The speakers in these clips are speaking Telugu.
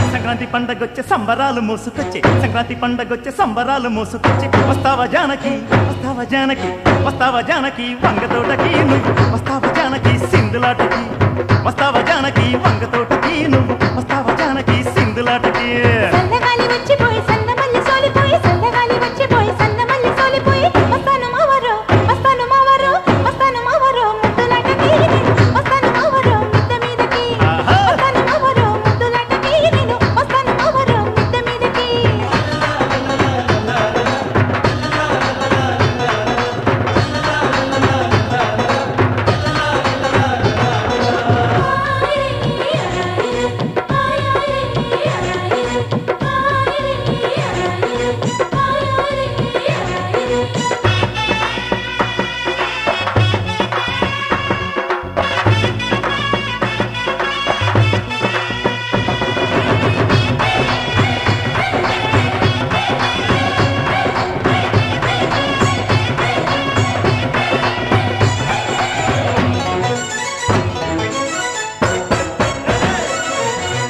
సంక్రాంతి పండగొచ్చే సంబరాలు మోసుకొచ్చే సంక్రాంతి పండగొచ్చే సంబరాలు మోసుకొచ్చే వస్తావా జానకి వస్తావా జానకి వస్తావా జానకి వంగతోటకి నువ్వు వస్తావా జానకి సింధులాటకి వస్తావా జానకి వంగతోటకి నువ్వు వస్తావా జానకి సింధులాటకి సందగాలి వచ్చిపోయి సందమల్లి సోలిపోయి సందగాలి వచ్చిపోయి సందమల్లి సోలిపోయి వస్తాను మావరో వస్తాను మావరో వస్తాను మావరో ముద్దులాటకి వస్తాను మావరో మిద్ద మీదకి వస్తాను మావరో ముద్దులాటకి నేను వస్తాను మావరో మిద్ద మీదకి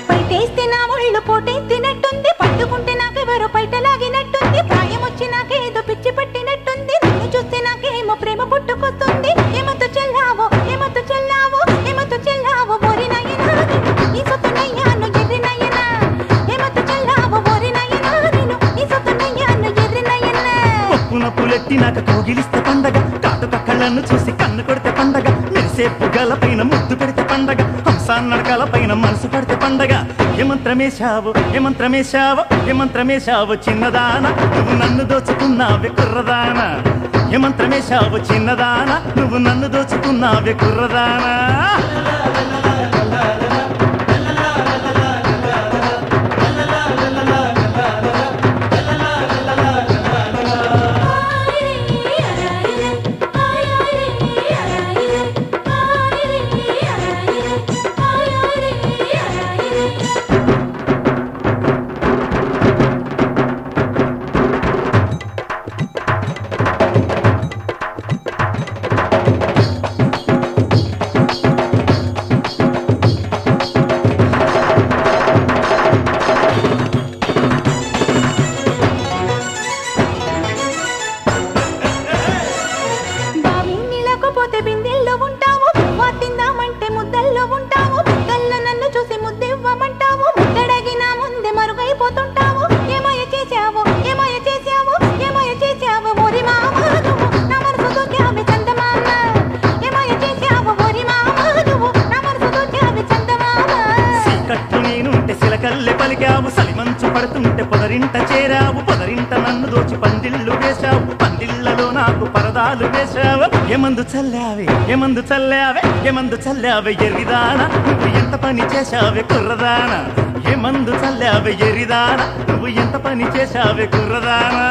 పైటేస్తే నా ఒళ్ళు పోటెత్తినట్టుంది పట్టుకుంటే నాకెవరో పైటలాగినట్టుంది ప్రాయం వచ్చి నాకేదో పిచ్చి పట్టినట్టుంది నిన్ను చూస్తే నాకేమో ప్రేమ పుట్టుకొస్తుంది ఏమతో చెల్లావో ఏమతో చెల్లావో ఏమతో చెల్లావో ఓరి నాయనా నీ సొత్తునయ్యాను ఎర్రి నాయనా ఏమతో చెల్లావో ఓరి నాయనా నేను నీ సొత్తునయ్యాను ఎర్రి నాయనా పప్పున పులెట్టినాక కౌగిలిస్తే పండగ కాటుక కళ్ళను చూసి కన్ను కొడితే పండగ మెరిసే పుగల పైన ముద్దు పెడితే పండగ హంసాన్నడకల పైన మనసు పడితే పండగ ఏమంత్రమేశావు ఏమంత్రమేశావు ఏమంత్రమేశావు చిన్నదాన నువ్వు నన్ను దోచుకున్నావే కుర్రదాన ఏమంత్రమేశావు చిన్నదాన నువ్వు నన్ను దోచుకున్నావే కుర్రదానా బావినిలకపోతే బిందెల్లో ఉంటావు వాతిందామంటే ముద్దల్లో ఉంటావు ముద్దల్లో నన్ను చూసి ముద్దివ్వమంటావు ముద్దడగిన ముందే మరుగైపోతుంటావు ఏమయ చేశావు ఏమయ చేశావు ఏమయ చేశావు ఓరి మామ నువ్వు నా మనసు దూకావి చందమామ ఏమయ చేశావు ఓరి మామ నువ్వు నా మనసు దూకావి చందమామ సీకట్లు నేనుంటే సిలకల్లె పలికావు సలిమంచు పడుతుంటే పొదరింట చేరావు పొదరింట నన్ను దోచి పందిళ్ళు వేశావు పందిళ్లలో నాకు పరదాలు వేశావు ఏమందు చల్లావే ఏమందు చల్లావే ఏమందు చల్లావే ఎరిదానా నువ్వు ఎంత పని చేశావే కుర్రదానా ఏమందు చల్లావే ఎరిదానా నువ్వు ఎంత పని చేశావే కుర్రదానా